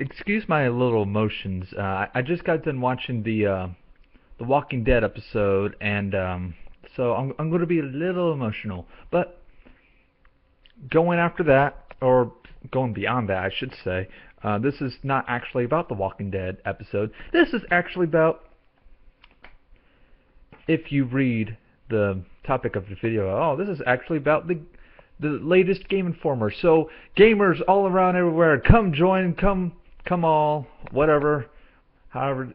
Excuse my little emotions. I just got done watching the Walking Dead episode, and so I'm going to be a little emotional. But going after that, or going beyond that, I should say, this is not actually about the Walking Dead episode. This is actually about, if you read the topic of the video, oh, this is actually about the latest Game Informer. So gamers all around everywhere, come join, come all, whatever, however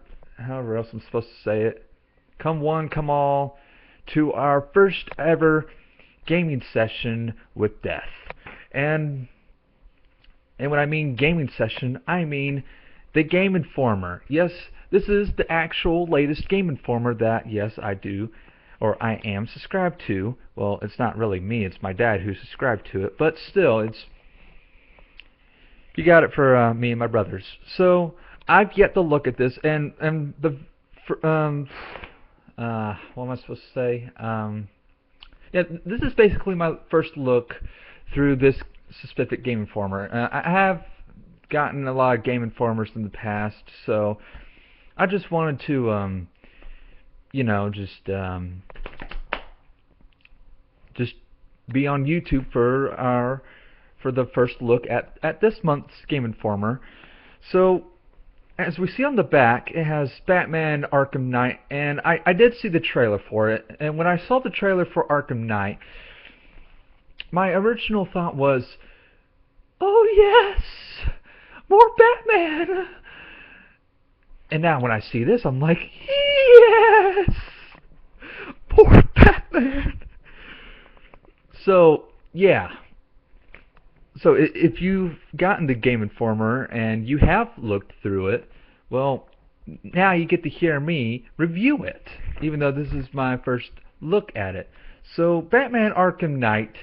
else I'm supposed to say it. Come one, come all, to our first ever gaming session with death. And when I mean gaming session, I mean the Game Informer. Yes, this is the actual latest Game Informer that, yes, I do, or I am subscribed to. Well, it's not really me, it's my dad who's subscribed to it, but still, you got it for me and my brothers. So I've yet to look at this, and what am I supposed to say? Yeah, this is basically my first look through this specific Game Informer. I have gotten a lot of Game Informers in the past, so I just wanted to, just be on YouTube for the first look at this month's Game Informer. So, as we see on the back, it has Batman Arkham Knight, and I did see the trailer for it, and when I saw the trailer for Arkham Knight, my original thought was, oh yes, more Batman! And now when I see this, I'm like, yes, more Batman! So, yeah. So if you've gotten the Game Informer and you have looked through it, well, now you get to hear me review it, even though this is my first look at it. So Batman Arkham Knight,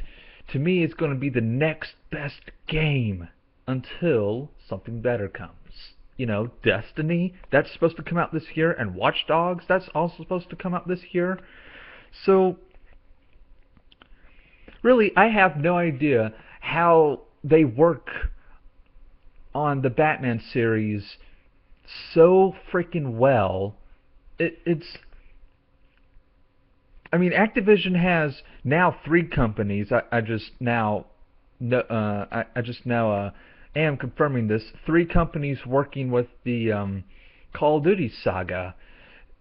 to me, is going to be the next best game until something better comes. You know, Destiny, that's supposed to come out this year, and Watch Dogs, that's also supposed to come out this year. So, really, I have no idea how they work on the Batman series so freaking well. I mean, Activision has now 3 companies. I just now am confirming this. 3 companies working with the Call of Duty saga,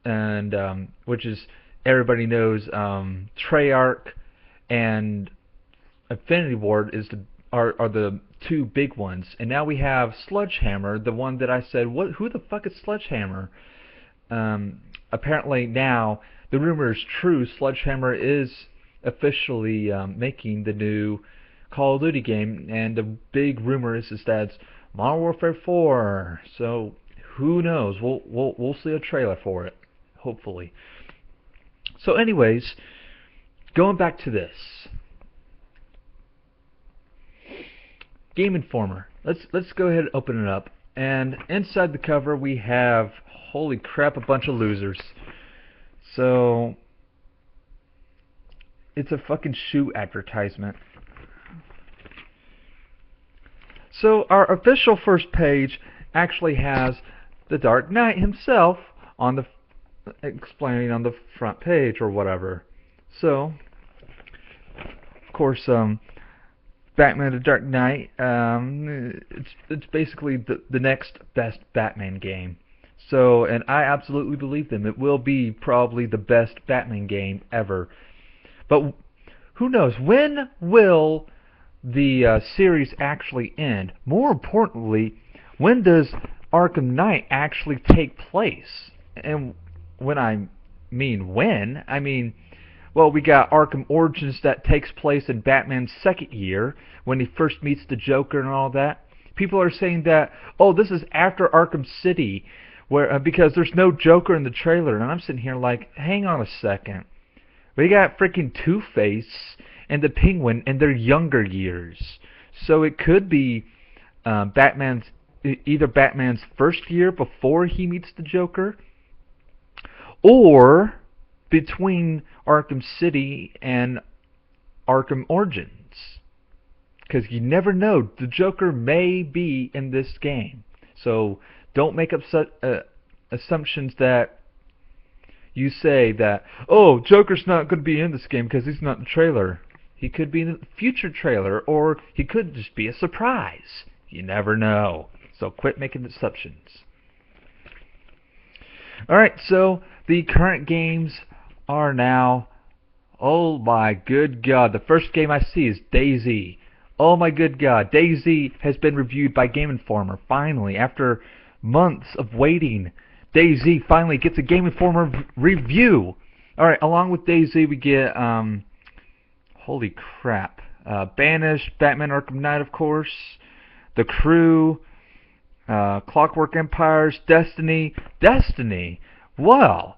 and which is, everybody knows, Treyarch and Infinity Ward are the 2 big ones, and now we have Sledgehammer, the one that I said, who the fuck is Sledgehammer? Apparently now the rumor is true. Sledgehammer is officially making the new Call of Duty game, and the big rumor is that it's Modern Warfare 4. So who knows? We'll see a trailer for it, hopefully. So, anyways, going back to this. Game Informer. Let's go ahead and open it up. And inside the cover we have, holy crap, a bunch of losers. So it's a fucking shoe advertisement. So our official first page actually has the Dark Knight himself on the explaining on the front page or whatever. So, of course, Batman the Dark Knight, it's basically the next best Batman game. So, and I absolutely believe them. It will be probably the best Batman game ever. But who knows? When will the series actually end? More importantly, when does Arkham Knight actually take place? And when I mean when, I mean, well, we got Arkham Origins that takes place in Batman's second year, when he first meets the Joker and all that. People are saying that, oh, this is after Arkham City, where because there's no Joker in the trailer, and I'm sitting here like, hang on a second. We got freaking Two-Face and the Penguin in their younger years. So it could be either Batman's first year before he meets the Joker, or between Arkham City and Arkham Origins. Because you never know, the Joker may be in this game. So don't make up assumptions that you say that, oh, Joker's not going to be in this game because he's not in the trailer. He could be in the future trailer, or he could just be a surprise. You never know. So quit making assumptions. Alright, so the current games are now, oh my good God, the first game I see is DayZ. Oh my good God, DayZ has been reviewed by Game Informer. Finally, after months of waiting, DayZ finally gets a Game Informer review. Alright, along with DayZ we get, holy crap, Banished, Batman Arkham Knight of course, The Crew, Clockwork Empires, Destiny, well,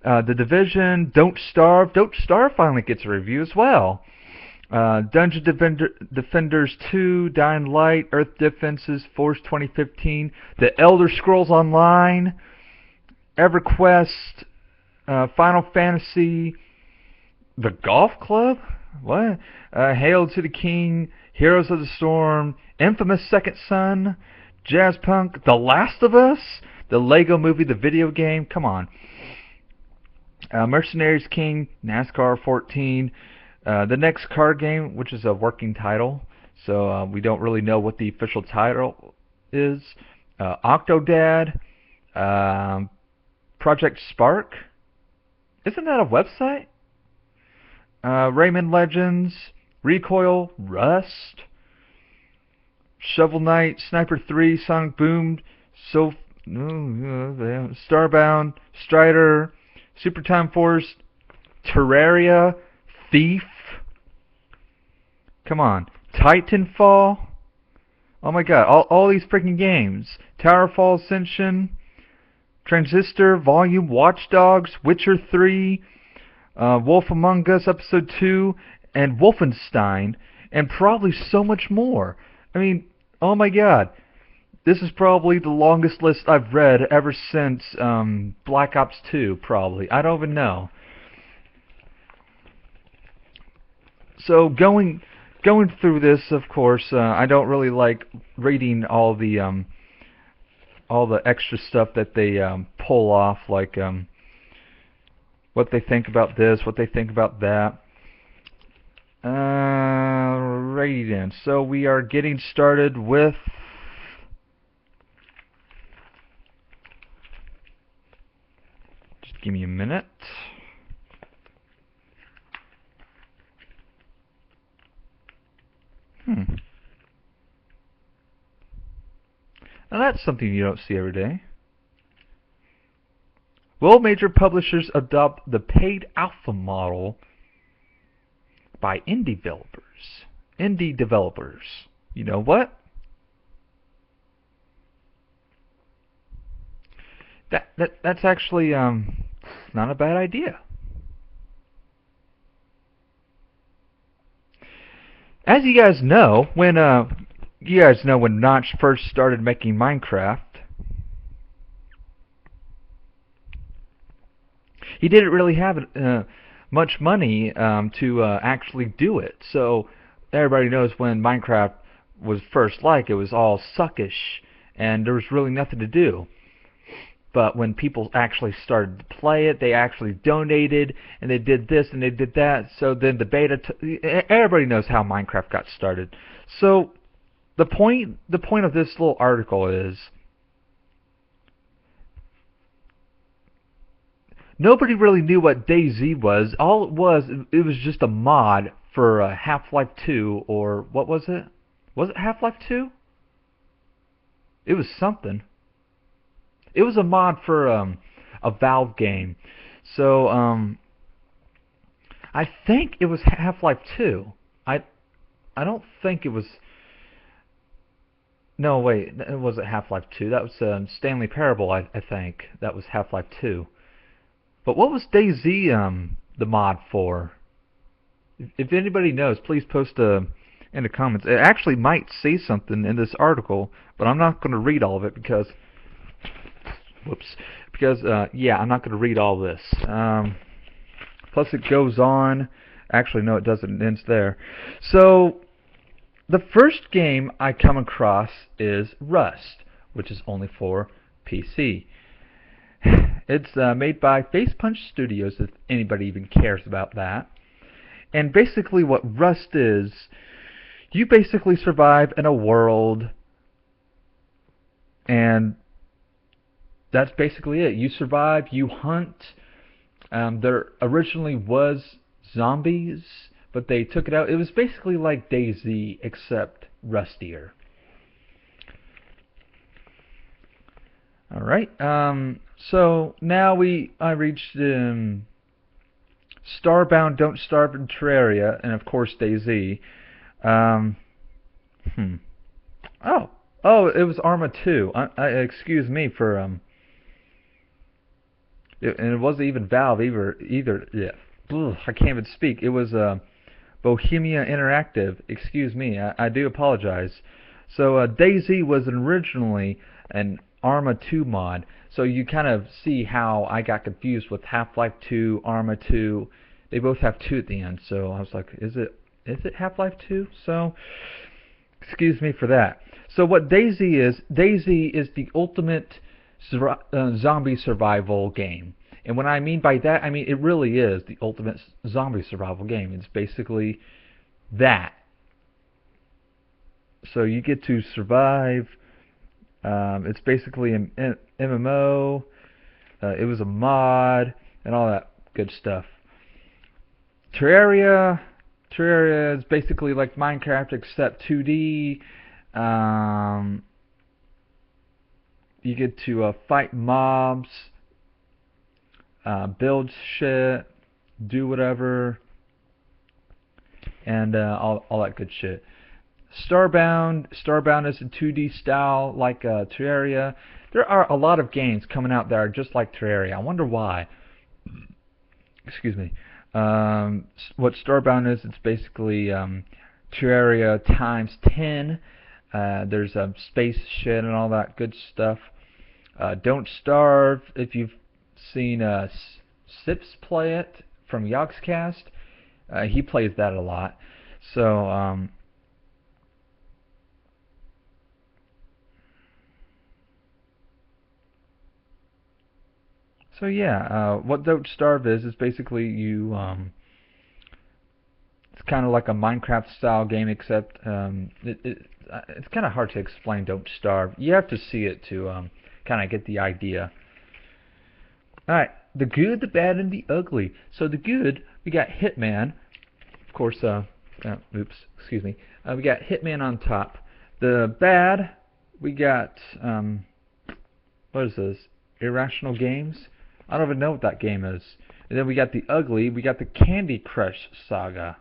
The Division, Don't Starve finally gets a review as well. Dungeon Defenders 2, Dying Light, Earth Defenses, Force 2015, The Elder Scrolls Online, EverQuest, Final Fantasy, The Golf Club, what? Hail to the King, Heroes of the Storm, Infamous Second Son, Jazzpunk, The Last of Us, the Lego Movie, the video game, come on. Mercenaries King, NASCAR 14, the next card game, which is a working title, so we don't really know what the official title is. Octodad, Project Spark, isn't that a website? Rayman Legends, Recoil, Rust, Shovel Knight, Sniper 3, Sonic Boom, Starbound, Strider, Super Time Force, Terraria, Thief, come on, Titanfall, oh my god, all these freaking games, Towerfall Ascension, Transistor, Volume, Watch Dogs, Witcher 3, Wolf Among Us Episode 2, and Wolfenstein, and probably so much more. I mean, oh my god. This is probably the longest list I've read ever since Black Ops 2, probably. I don't even know. So going through this, of course, I don't really like reading all the extra stuff that they pull off, like what they think about this, what they think about that. Right then. So we are getting started with give me a minute. Now that's something you don't see every day. Will major publishers adopt the paid alpha model by indie developers? You know what? That's actually not a bad idea. As you guys know, when Notch first started making Minecraft, he didn't really have much money to actually do it. So everybody knows when Minecraft was first it was all suckish and there was really nothing to do. But when people actually started to play it, they actually donated, and they did this and they did that. So then the beta, everybody knows how Minecraft got started. So the point of this little article is, nobody really knew what DayZ was. All it was just a mod for Half-Life 2, or what was it? Was it Half-Life 2? It was something. It was a mod for a Valve game. So I think it was Half-Life 2. I don't think it was. No, wait, it wasn't Half-Life 2. That was Stanley Parable. I think that was Half-Life 2. But what was DayZ the mod for? If anybody knows, please post in the comments. It actually might say something in this article, but I'm not going to read all of it because. Yeah, I'm not going to read all this. Plus it goes on. Actually, no, it doesn't. It ends there. So, the first game I come across is Rust, which is only for PC. It's made by Face Punch Studios, if anybody even cares about that. And basically what Rust is, you basically survive in a world, and that's basically it. You survive, you hunt. There originally was zombies, but they took it out. It was basically like DayZ, except rustier. Alright, so now I reached Starbound, Don't Starve, and Terraria, and of course DayZ. Oh, it was Arma 2. Excuse me for and it wasn't even Valve either. Yeah, ugh, I can't even speak. It was Bohemia Interactive. Excuse me, I do apologize. So DayZ was originally an Arma 2 mod. So you kind of see how I got confused with Half-Life 2, Arma 2. They both have 2 at the end. So I was like, is it Half-Life 2? So excuse me for that. So what DayZ is the ultimate zombie survival game. And what I mean by that, I mean it really is the ultimate zombie survival game. It's basically that. So you get to survive. It's basically an MMO. It was a mod and all that good stuff. Terraria is basically like Minecraft except 2D. You get to fight mobs, build shit, do whatever, and all that good shit. Starbound is a 2D style like Terraria. There are a lot of games coming out that are just like Terraria. I wonder why. Excuse me. What Starbound is, it's basically Terraria times 10. There's space shit and all that good stuff. Don't Starve, if you've seen Sips play it from Yogscast, he plays that a lot. So yeah, what Don't Starve is basically you. It's kind of like a Minecraft style game, except it's kind of hard to explain. Don't Starve. You have to see it to kind of get the idea. Alright, the good, the bad, and the ugly. So the good, we got Hitman. Of course, oops, excuse me. We got Hitman on top. The bad, we got, what is this? Irrational Games? I don't even know what that game is. And then we got the ugly, we got the Candy Crush Saga.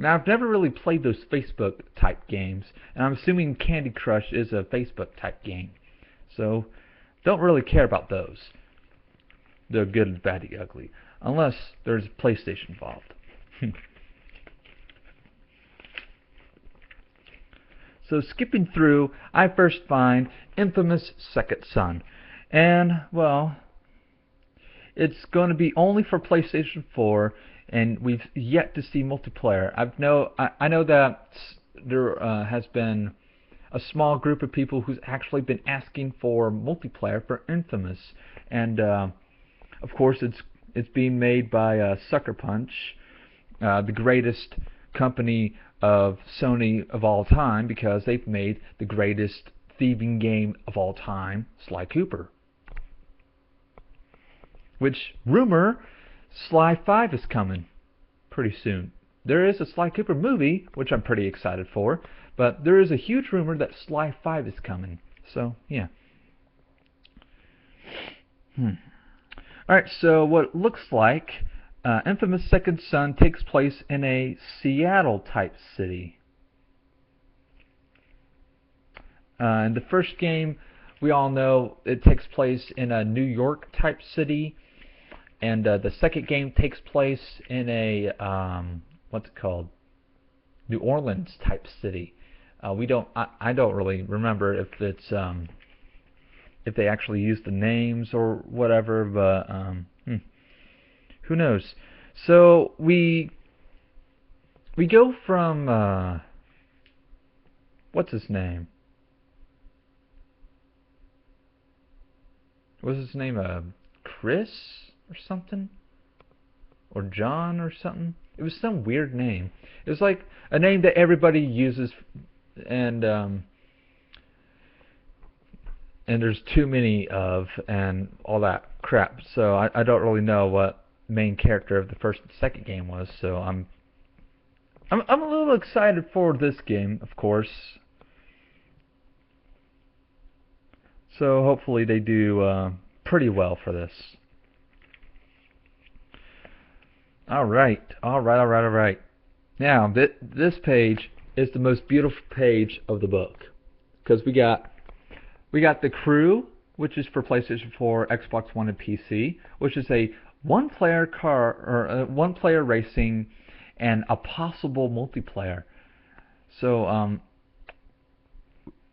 Now, I've never really played those Facebook type games, and I'm assuming Candy Crush is a Facebook type game. So, don't really care about those. The good, the bad, the ugly. Unless there's PlayStation involved. So, skipping through, I first find Infamous Second Son. And, well, it's going to be only for PlayStation 4, and we've yet to see multiplayer. I know that there has been a small group of people who's actually been asking for multiplayer for Infamous, and of course it's being made by Sucker Punch, the greatest company of Sony of all time, because they've made the greatest thieving game of all time, Sly Cooper. Which, rumor, Sly 5 is coming pretty soon. There is a Sly Cooper movie, which I'm pretty excited for, but there is a huge rumor that Sly 5 is coming. So, yeah. Alright, so what it looks like, Infamous Second Son takes place in a Seattle-type city. In the first game, we all know it takes place in a New York-type city. And the second game takes place in a what's it called? New Orleans type city. I don't really remember if it's if they actually use the names or whatever, but who knows? So we go from what's his name? Was his name Chris or something? Or John or something? It was some weird name. It was like a name that everybody uses, and there's too many of, and all that crap. So I don't really know what main character of the first and second game was. So I'm a little excited for this game, of course. So hopefully they do pretty well for this. All right. Now this page is the most beautiful page of the book, because we got the crew, which is for PlayStation 4, Xbox One, and PC, which is a one-player car or one-player racing and a possible multiplayer. So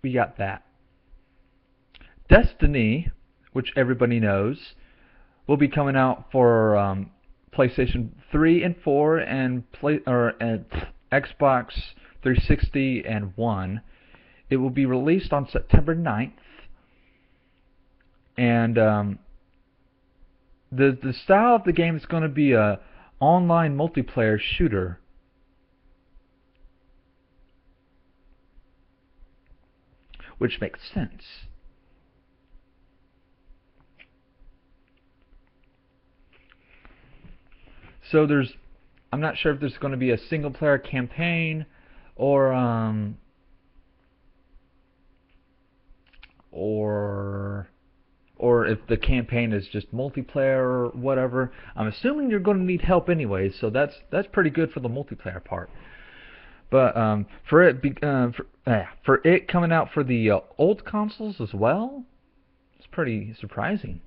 we got that. Destiny, which everybody knows, will be coming out for PlayStation 3 and 4 and Xbox 360 and 1. It will be released on September 9th. And the style of the game is going to be a online multiplayer shooter. Which makes sense. So I'm not sure if there's going to be a single player campaign or if the campaign is just multiplayer or whatever. I'm assuming you're going to need help anyway, so that's pretty good for the multiplayer part. But for it coming out for the old consoles as well, it's pretty surprising.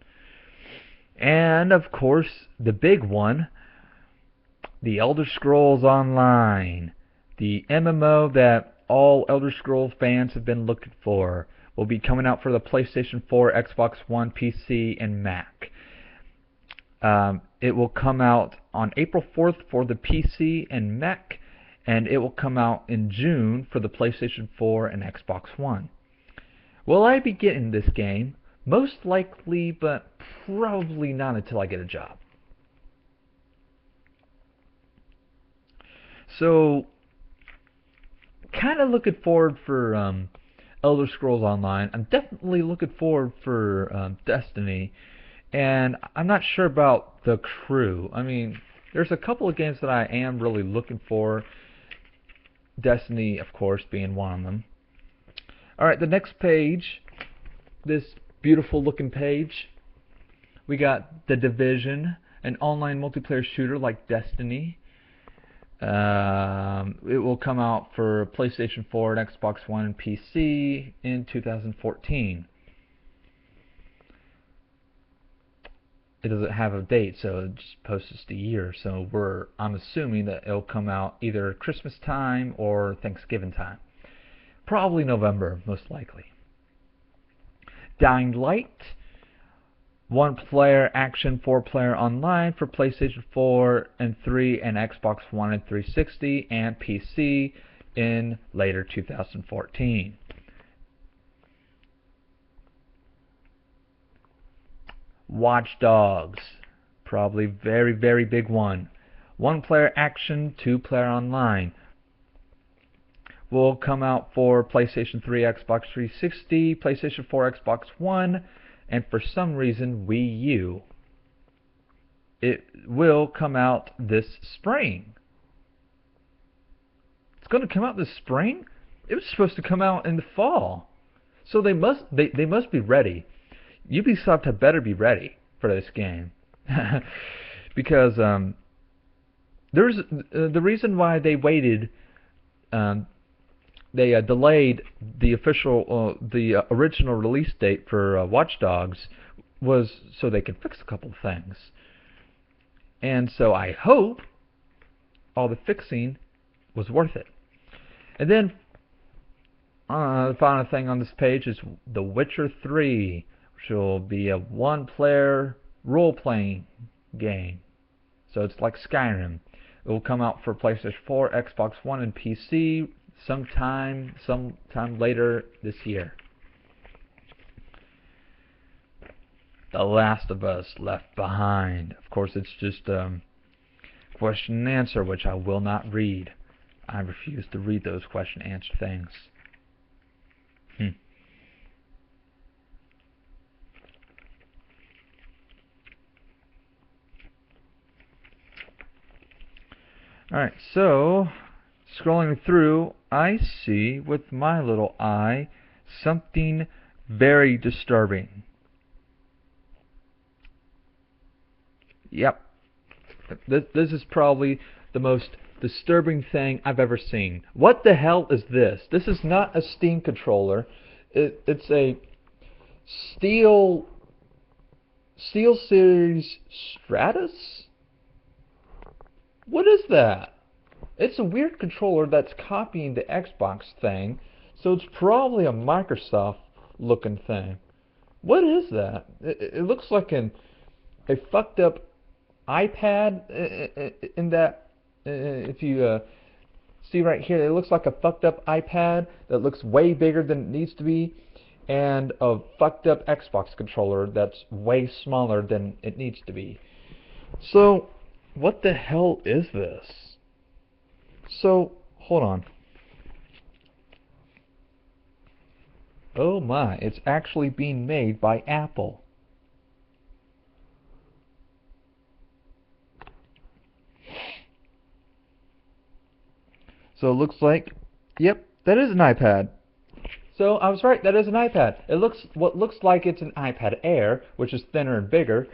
And of course, the big one, the Elder Scrolls Online, the MMO that all Elder Scrolls fans have been looking for, will be coming out for the PlayStation 4, Xbox One, PC, and Mac. It will come out on April 4th for the PC and Mac, and it will come out in June for the PlayStation 4 and Xbox One. Will I be getting this game? Most likely, but probably not until I get a job. So, kind of looking forward for Elder Scrolls Online. I'm definitely looking forward for Destiny, and I'm not sure about the crew. I mean, there's a couple of games that I am really looking for. Destiny, of course, being one of them. Alright, the next page, this beautiful looking page, we got The Division, an online multiplayer shooter like Destiny. It will come out for PlayStation 4 and Xbox One and PC in 2014. It doesn't have a date, so it just posts the year. So I'm assuming that it'll come out either Christmas time or Thanksgiving time. Probably November, most likely. Dying Light, 1-player action, 4-player online for PlayStation 4 and 3 and Xbox One and 360 and PC in later 2014. Watch Dogs, probably very, very big one. 1-player action, 2-player online. Will come out for PlayStation 3, Xbox 360, PlayStation 4, Xbox One, and for some reason Wii U. It will come out this spring. It's going to come out this spring? It was supposed to come out in the fall. So they must be ready. Ubisoft had better be ready for this game. Because there's the reason why they waited, they delayed the original release date for Watch Dogs was so they could fix a couple of things. And so I hope all the fixing was worth it. And then the final thing on this page is The Witcher 3, which will be a 1-player role-playing game. So it's like Skyrim. It will come out for PlayStation 4, Xbox One, and PC sometime later this year. The Last of Us Left Behind. Of course, it's just question and answer, which I will not read. I refuse to read those question and answer things. Alright, so scrolling through, I see with my little eye something very disturbing. Yep. This is probably the most disturbing thing I've ever seen. What the hell is this? This is not a Steam controller. It's a Steel Series Stratus? What is that? It's a weird controller that's copying the Xbox thing, so it's probably a Microsoft looking thing. What is that? It looks like a fucked up iPad in that, if you see right here, it looks like a fucked up iPad that looks way bigger than it needs to be, and a fucked up Xbox controller that's way smaller than it needs to be. So, what the hell is this? So, hold on. Oh my, it's actually being made by Apple. So it looks like, yep, that is an iPad. So I was right, that is an iPad. It looks what looks like it's an iPad Air, which is thinner and bigger.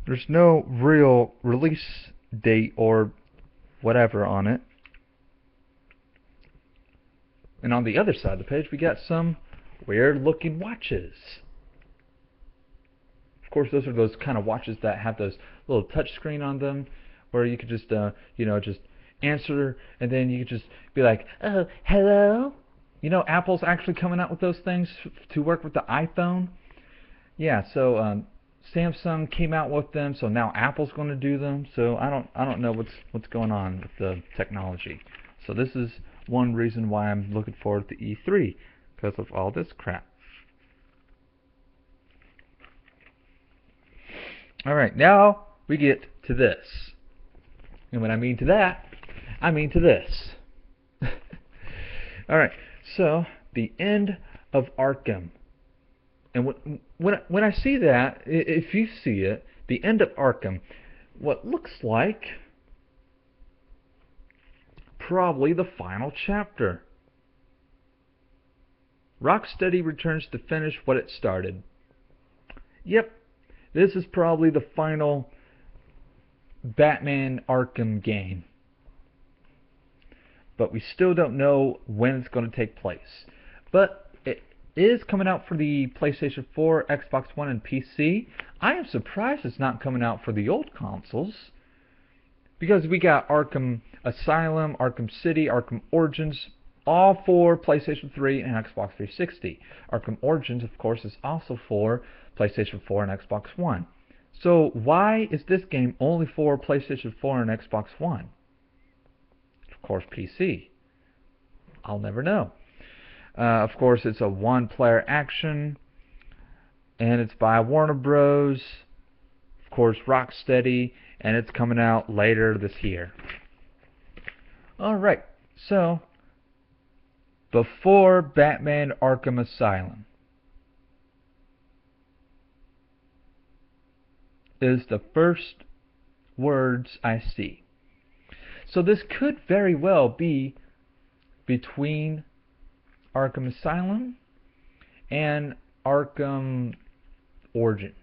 There's no real release date or whatever on it. And on the other side of the page, we got some weird looking watches. Of course, those are those kind of watches that have those little touch screen on them, where you could just, just answer, and then you could just be like, "Oh, hello." You know, Apple's actually coming out with those things to work with the iPhone. Yeah, so Samsung came out with them, so now Apple's going to do them. So I don't know what's going on with the technology. So this is one reason why I'm looking forward to E3, because of all this crap. Alright, now we get to this. And when I mean to that, I mean to this. Alright, so the end of Arkham. And when I see that, if you see it, the end of Arkham, what looks like probably the final chapter. Rocksteady returns to finish what it started. Yep, this is probably the final Batman Arkham game. But we still don't know when it's going to take place. But it is coming out for the PlayStation 4, Xbox One, and PC. I am surprised it's not coming out for the old consoles, because we got Arkham Asylum, Arkham City, Arkham Origins, all for PlayStation 3 and Xbox 360. Arkham Origins, of course, is also for PlayStation 4 and Xbox One. So why is this game only for PlayStation 4 and Xbox One? Of course, PC. I'll never know. Of course, it's a one-player action, and it's by Warner Bros. Of course, Rocksteady, and it's coming out later this year. Alright, so before Batman Arkham Asylum is the first words I see. So this could very well be between Arkham Asylum and Arkham Origins.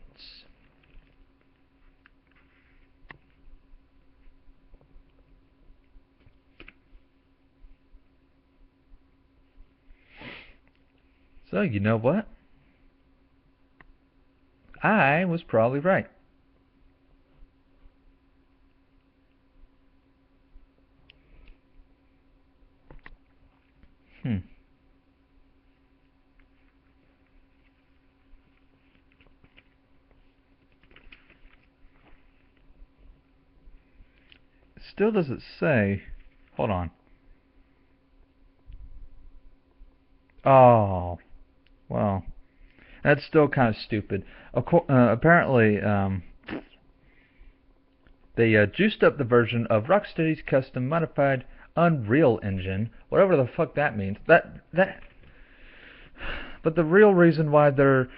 So, you know what? I was probably right. Still doesn't say. Hold on. Oh, well, that's still kind of stupid. Apparently, they juiced up the version of Rocksteady's custom modified Unreal Engine, whatever the fuck that means. But the real reason why they're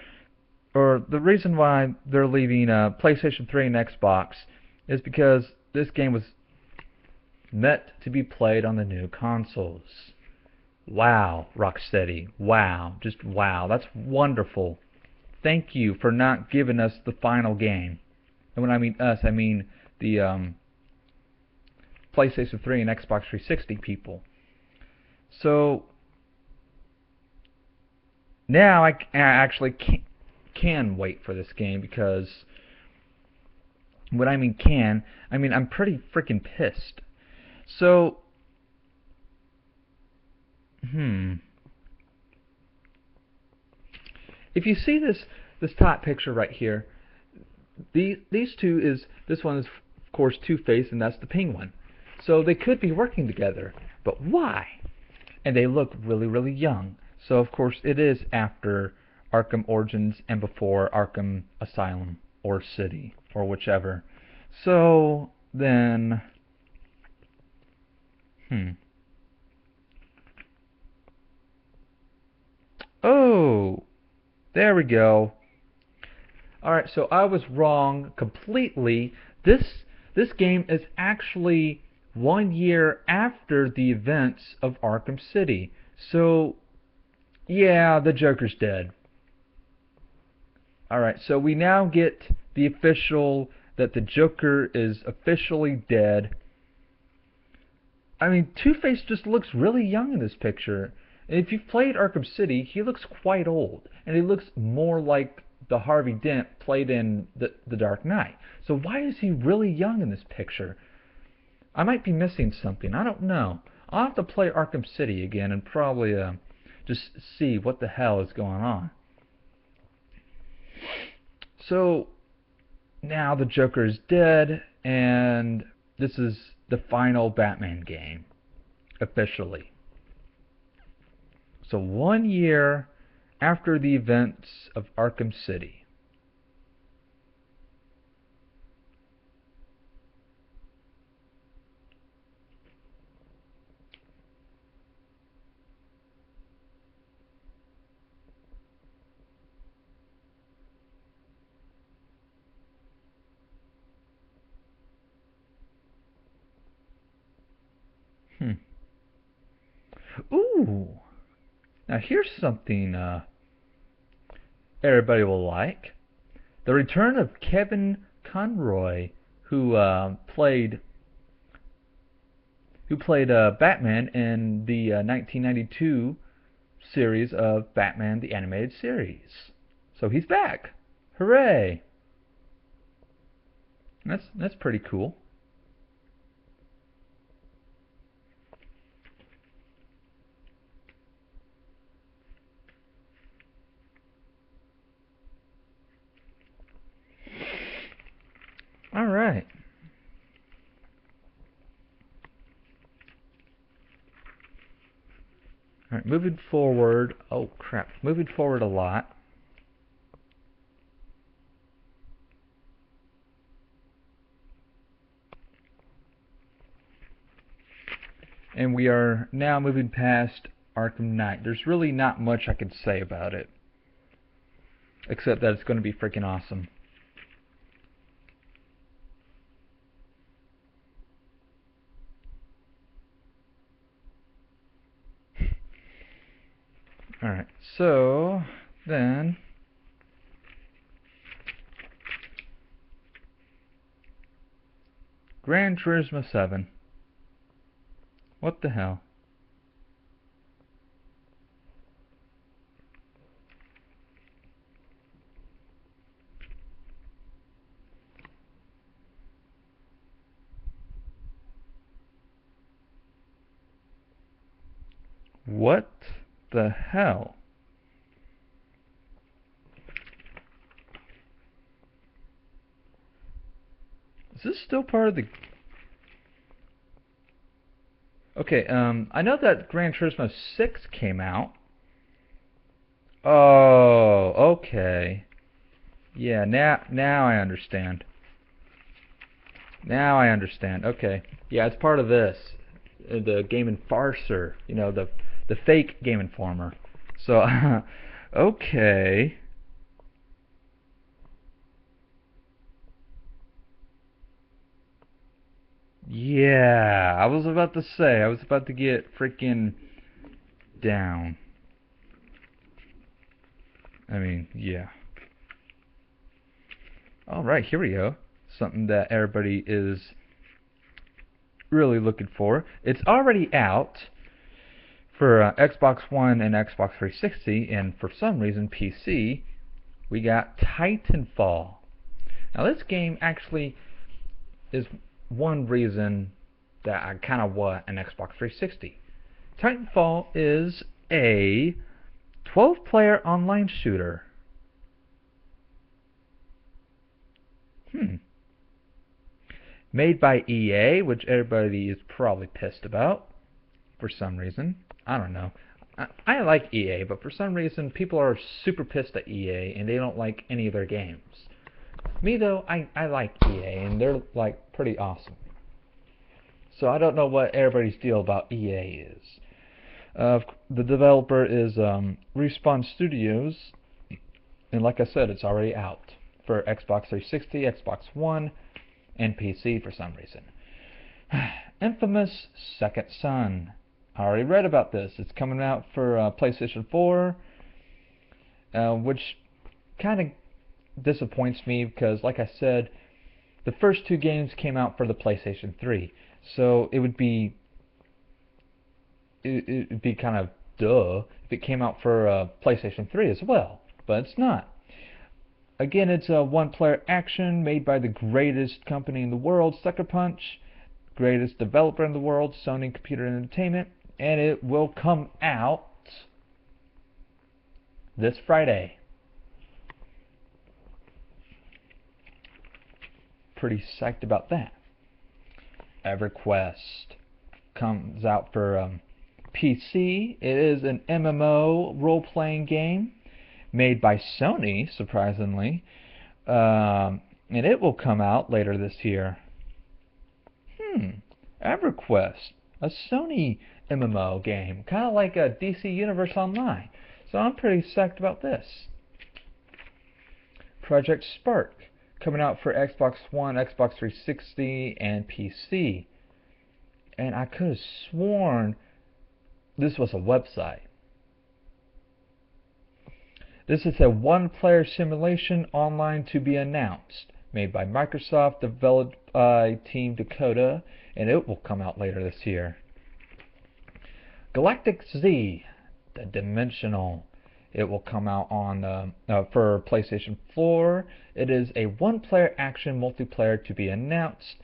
leaving PlayStation 3 and Xbox is because this game was meant to be played on the new consoles. Wow, Rocksteady. Wow. Just wow. That's wonderful. Thank you for not giving us the final game. And when I mean us, I mean the PlayStation 3 and Xbox 360 people. So now I actually can wait for this game because when I mean I mean I'm pretty freaking pissed. So, if you see this top picture right here, these two this one is of course Two-Face and that's the Penguin. So they could be working together, but why? And they look really, really young. So of course it is after Arkham Origins and before Arkham Asylum or City or whichever. So then, oh, there we go. Alright, so I was wrong completely. This game is actually 1 year after the events of Arkham City. So, yeah, the Joker's dead. Alright, so we now get the official that the Joker is officially dead. I mean, Two-Face just looks really young in this picture. If you've played Arkham City, he looks quite old. And he looks more like the Harvey Dent played in the Dark Knight. So why is he really young in this picture? I might be missing something. I don't know. I'll have to play Arkham City again and probably just see what the hell is going on. So now the Joker is dead, and this is the final Batman game, officially. So 1 year after the events of Arkham City. Ooh. Now here's something everybody will like. The return of Kevin Conroy, who played Batman in the 1992 series of Batman the Animated Series. So he's back. Hooray! That's pretty cool. All right. All right, moving forward. Oh crap! Moving forward a lot. And we are now moving past Arkham Knight. There's really not much I can say about it, except that it's going to be freaking awesome. Alright, so then Gran Turismo 7. What the hell? What the hell? Is this still part of the... Okay, I know that Gran Turismo 6 came out, Oh, okay. Yeah, now I understand. Now I understand. Okay. Yeah, it's part of this. The Game Enforcer, you know, the fake Game Informer. So, okay. Yeah, I was about to say, I was about to get freaking down. I mean, yeah. Alright, here we go. Something that everybody is really looking for. It's already out for Xbox One and Xbox 360, and for some reason PC. We got Titanfall. Now this game actually is one reason that I kind of want an Xbox 360. Titanfall is a 12-player online shooter. Made by EA, which everybody is probably pissed about for some reason. I don't know. I like EA, but for some reason people are super pissed at EA and they don't like any of their games. Me though, I like EA and they're like pretty awesome. So I don't know what everybody's deal about EA is. The developer is Respawn Studios, and like I said, it's already out for Xbox 360, Xbox One, and PC for some reason. Infamous Second Son. I already read about this. It's coming out for PlayStation 4, which kind of disappoints me because, like I said, the first two games came out for the PlayStation 3, so it would be kind of duh if it came out for PlayStation 3 as well, but it's not. Again, it's a one-player action made by the greatest company in the world, Sucker Punch, greatest developer in the world, Sony Computer Entertainment, and it will come out this Friday. Pretty psyched about that. EverQuest comes out for PC. It is an MMO role-playing game made by Sony, surprisingly, and it will come out later this year. EverQuest, a Sony MMO game, kind of like a DC Universe Online. So I'm pretty psyched about this. Project Spark, coming out for Xbox One, Xbox 360, and PC. And I could have sworn this was a website. This is a one-player simulation online to be announced, made by Microsoft, developed by Team Dakota, and it will come out later this year. Galactic Z, the Dimensional. It will come out on for PlayStation 4. It is a one-player action multiplayer to be announced.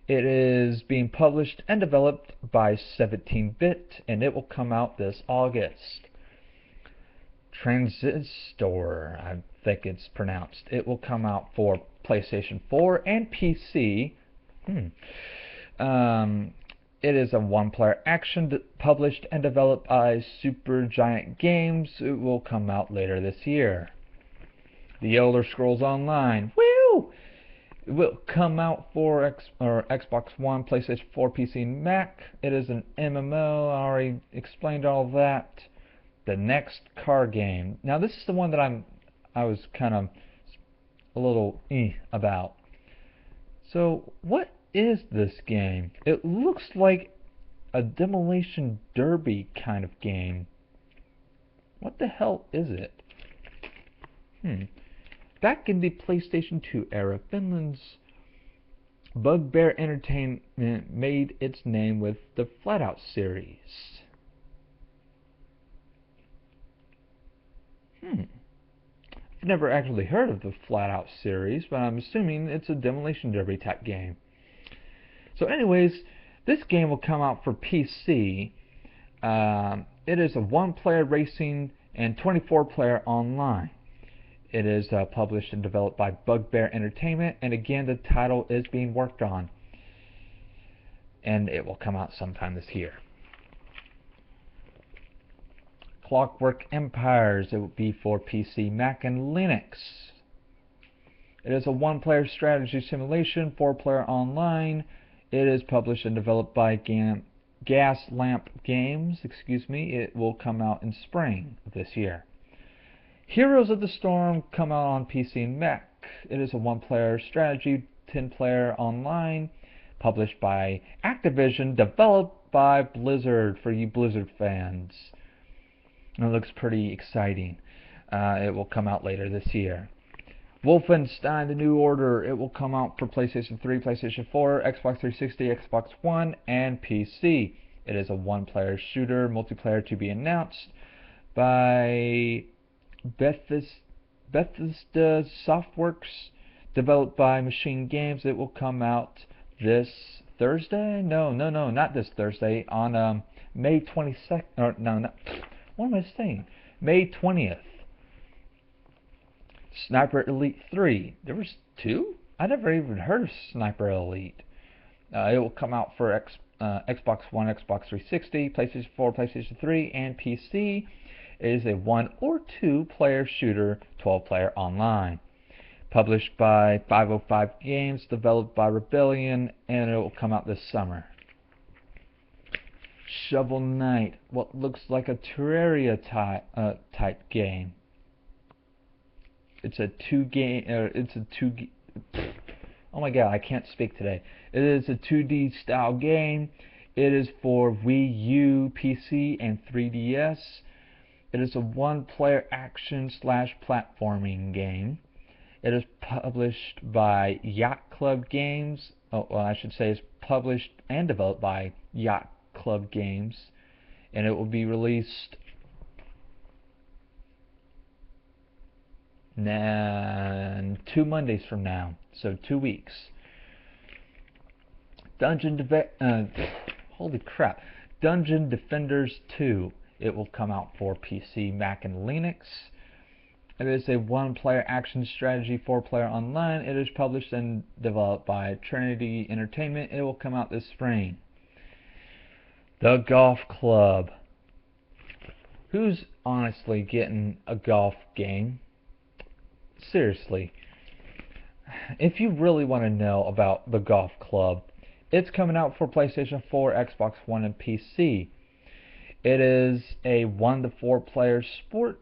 It is being published and developed by 17-Bit, and it will come out this August. Transistor, I think it's pronounced. It will come out for PlayStation 4 and PC. It is a one-player action published and developed by Supergiant Games. It will come out later this year. The Elder Scrolls Online. Woo! It will come out for Xbox One, PlayStation 4, PC, and Mac. It is an MMO. I already explained all that. The Next Car Game. Now this is the one that I was kind of a little about. So what is this game? It looks like a demolition derby kind of game. What the hell is it? Back in the PlayStation 2 era, Finland's Bugbear Entertainment made its name with the Flatout series. I've never actually heard of the Flatout series, but I'm assuming it's a demolition derby type game. So anyways, this game will come out for PC. It is a one-player racing and 24-player online. It is published and developed by Bugbear Entertainment, and again, the title is being worked on. And it will come out sometime this year. Clockwork Empires. It will be for PC, Mac, and Linux. It is a one-player strategy simulation, four-player online. It is published and developed by Gaslamp Games. It will come out in spring of this year. Heroes of the Storm come out on PC and Mac. It is a one-player strategy, 10-player online, published by Activision, developed by Blizzard, for you Blizzard fans. And it looks pretty exciting. It will come out later this year. Wolfenstein: The New Order. It will come out for PlayStation 3, PlayStation 4, Xbox 360, Xbox One, and PC. It is a one-player shooter, multiplayer to be announced by Bethesda Softworks, developed by Machine Games. It will come out this Thursday? No, not this Thursday. On May 22nd. Or no, not. What am I saying? May 20th. Sniper Elite 3. There was two? I never even heard of Sniper Elite. It will come out for Xbox One, Xbox 360, PlayStation 4, PlayStation 3, and PC. It is a one or two player shooter, 12-player online. Published by 505 Games, developed by Rebellion, and it will come out this summer. Shovel Knight, what looks like a Terraria type game. It's a oh my god, I can't speak today. It is a 2D style game. It is for Wii U, PC, and 3DS. It is a one-player action/platforming game. It is published by Yacht Club Games. Oh, well, I should say it's published and developed by Yacht Club Games. And it will be released 2 Mondays from now. So 2 weeks. Holy crap. Dungeon Defenders 2. It will come out for PC, Mac, and Linux. It is a one-player action strategy, 4-player online. It is published and developed by Trinity Entertainment. It will come out this spring. The Golf Club. Who's honestly getting a golf game? Seriously. If you really want to know about the Golf Club, it's coming out for PlayStation 4, Xbox One, and PC. It is a 1 to 4 player sport,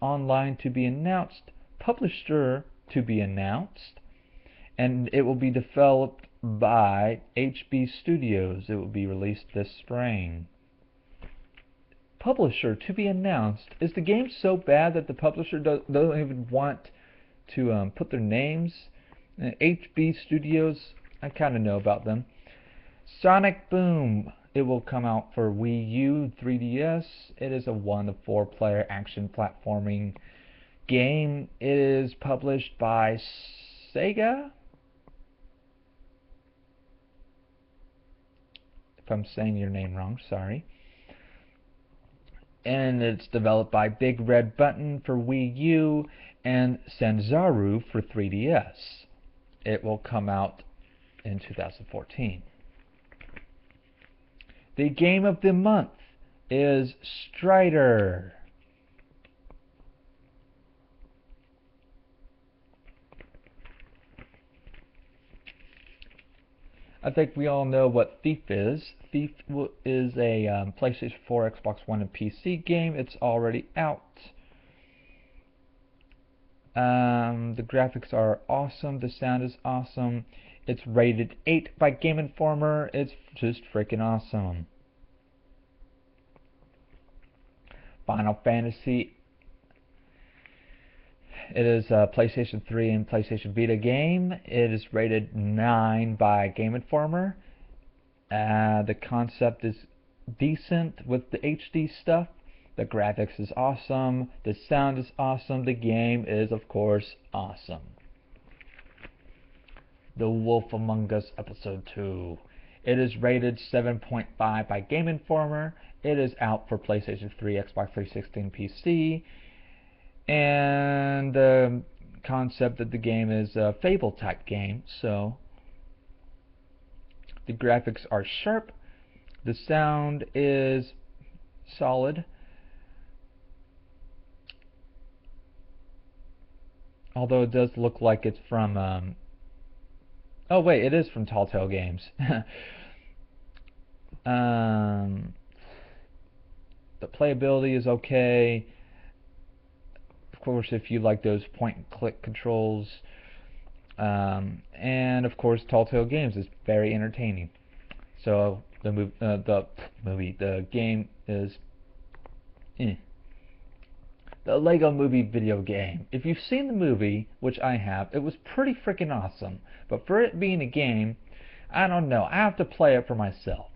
online to be announced, publisher to be announced, and it will be developed by HB Studios. It will be released this spring. Publisher to be announced. Is the game so bad that the publisher doesn't even want to put their names? HB Studios, I kind of know about them. Sonic Boom. It will come out for Wii U, 3DS. It is a 1 to 4 player action platforming game. It is published by Sega. If I'm saying your name wrong, sorry. And it's developed by Big Red Button for Wii U and Sanzaru for 3DS. It will come out in 2014. The game of the month is Strider. I think we all know what Thief is. Thief is a PlayStation 4, Xbox One, and PC game. It's already out. The graphics are awesome. The sound is awesome. It's rated 8 by Game Informer. It's just freaking awesome. Final Fantasy. It is a PlayStation 3 and PlayStation Vita game. It is rated 9 by Game Informer. The concept is decent with the HD stuff. The graphics is awesome. The sound is awesome. The game is, of course, awesome. The Wolf Among Us Episode 2. It is rated 7.5 by Game Informer. It is out for PlayStation 3, Xbox 360, and PC. And the concept of the game is a Fable type game. So the graphics are sharp. The sound is solid. although it does look like it's from oh wait, it is from Telltale Games. um, the playability is okay. Of course, if you like those point and click controls, and of course, Telltale Games is very entertaining. So the game is the Lego Movie video game. If you've seen the movie, which I have, it was pretty freaking awesome. But for it being a game, I don't know. I have to play it for myself.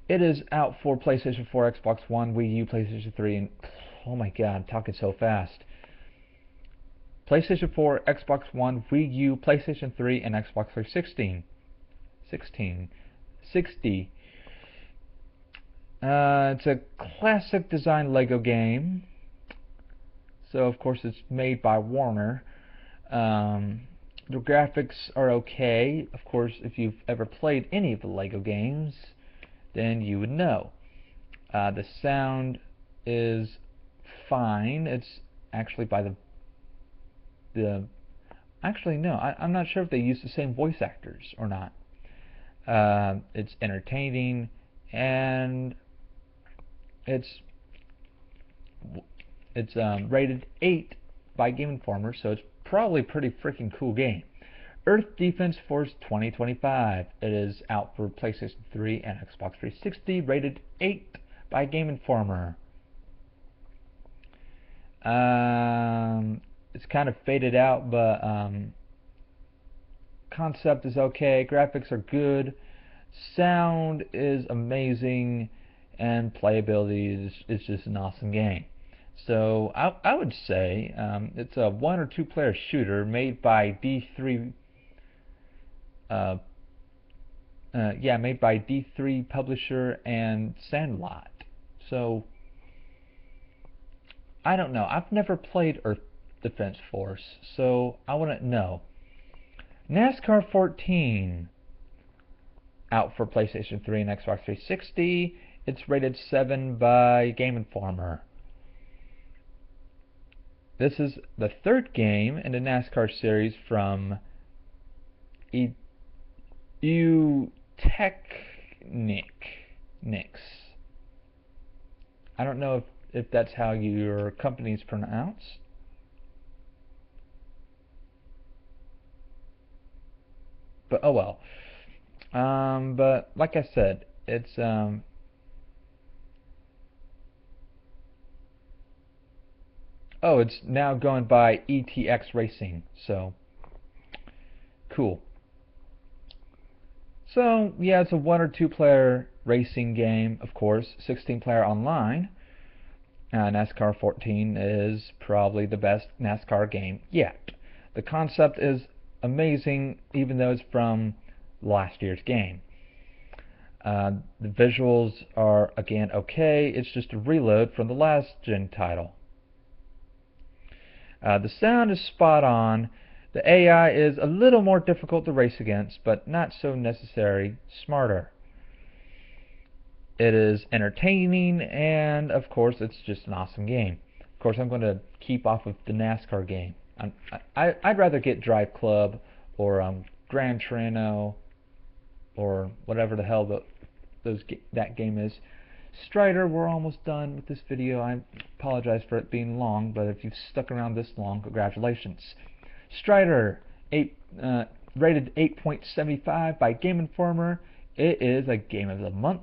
It is out for PlayStation 4, Xbox One, Wii U, PlayStation 3, and oh my god, I'm talking so fast. PlayStation 4, Xbox One, Wii U, PlayStation 3, and Xbox 360. 60. It's a classic design Lego game. So of course it's made by Warner. The graphics are okay. Of course, if you've ever played any of the Lego games, then you would know. The sound is fine. It's actually by actually no, I'm not sure if they use the same voice actors or not. It's entertaining, and it's rated 8 by Game Informer, so it's probably a pretty freaking cool game. Earth Defense Force 2025. It is out for PlayStation 3 and Xbox 360, rated 8 by Game Informer. It's kind of faded out, but concept is okay, graphics are good, sound is amazing, and playability is just an awesome game. So I would say it's a 1 or 2 player shooter made by D3. Made by D3 Publisher and Sandlot. So I don't know. I've never played Earth Defense Force, so I wouldn't know. NASCAR 14 out for PlayStation 3 and Xbox 360. It's rated 7 by Game Informer. This is the 3rd game in the NASCAR series from EU Technics. I don't know if that's how your company's pronounced. But oh well. But like I said, it's oh, it's now going by ETX Racing. So cool. So yeah, it's a 1 or 2 player racing game, of course, 16 player online. NASCAR 14 is probably the best NASCAR game yet. The concept is amazing, even though it's from last year's game. The visuals are again okay. It's just a reload from the last gen title. The sound is spot on. The AI is a little more difficult to race against, but not so necessary smarter. It is entertaining, and of course it's just an awesome game. Of course, I'm going to keep off of the NASCAR game. I'd rather get Drive Club or Gran Torino or whatever the hell that game is. Strider, we're almost done with this video. I apologize for it being long, but if you've stuck around this long, congratulations. Strider, rated 8.75 by Game Informer. It is a game of the month.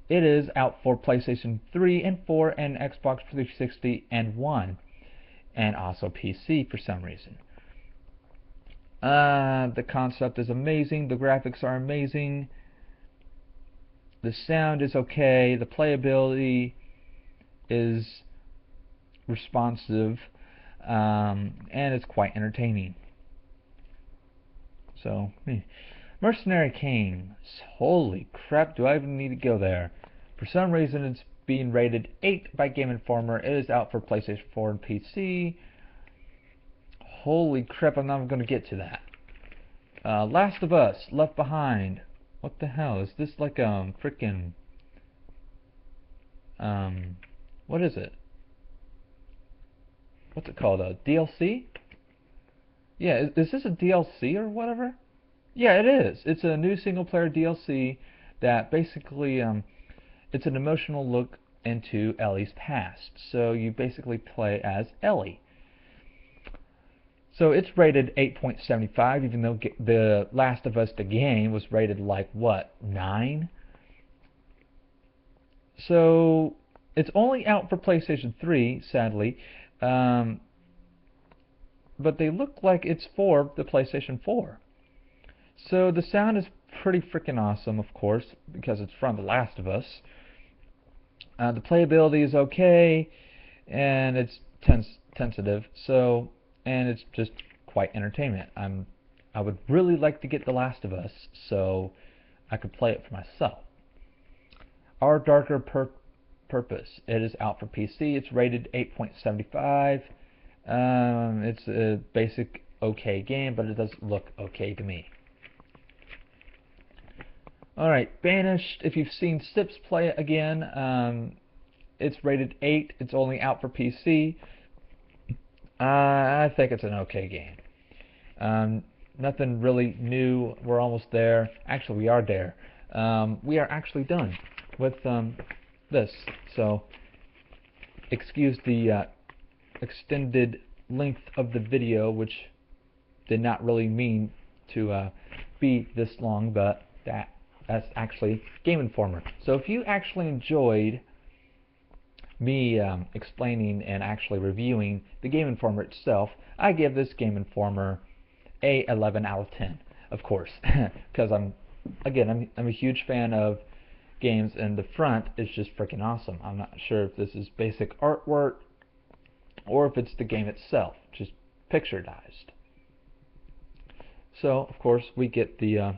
It is out for PlayStation 3 and 4 and Xbox 360 and 1, and also PC for some reason. The concept is amazing. The graphics are amazing. The sound is okay. The playability is responsive, and it's quite entertaining. So, Mercenary Kings. Holy crap, do I even need to go there? For some reason, it's being rated 8 by Game Informer. It is out for PlayStation 4 and PC. Holy crap, I'm not even going to get to that. Last of Us, Left Behind. What the hell? Is this like freaking what is it? what's it called, a DLC? Yeah, is this a DLC or whatever? Yeah, it is. It's a new single-player DLC that basically it's an emotional look into Ellie's past. So you basically play as Ellie. So it's rated 8.75, even though the Last of Us the game was rated like what, 9? So it's only out for PlayStation 3, sadly, but they look like it's for the PlayStation 4. So the sound is pretty freaking awesome, of course, because it's from The Last of Us. The playability is okay, and it's tentative. So, and it's just quite entertainment. I would really like to get The Last of Us, so I could play it for myself. Our Darker Purpose. It is out for PC. It's rated 8.75. It's a basic okay game, but it does look okay to me. Alright, Banished. If you've seen Sips play it again, it's rated 8. It's only out for PC. I think it's an okay game. Nothing really new. We're almost there. Actually, we are there. We are actually done with this. So, excuse the extended length of the video, which did not really mean to be this long, but that's actually Game Informer. So if you actually enjoyed me explaining and actually reviewing the Game Informer itself, I give this Game Informer a 11 out of 10, of course, because I'm a huge fan of games, and the front is just freaking awesome. I'm not sure if this is basic artwork or if it's the game itself, just picturized. So, of course, we get the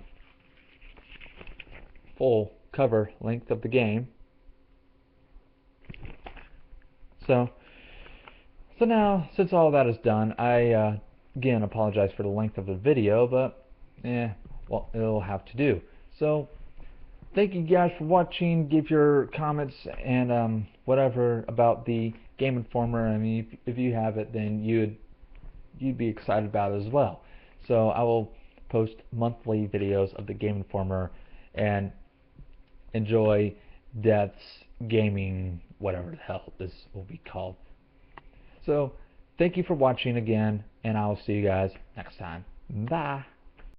full cover length of the game. So now, since all that is done, I again apologize for the length of the video, but well, it'll have to do. So thank you guys for watching. Give your comments and whatever about the Game Informer. I mean, if you have it, then you'd be excited about it as well. So I will post monthly videos of the Game Informer and enjoy Death's gaming, whatever the hell this will be called. So thank you for watching again, and I will see you guys next time. Bye.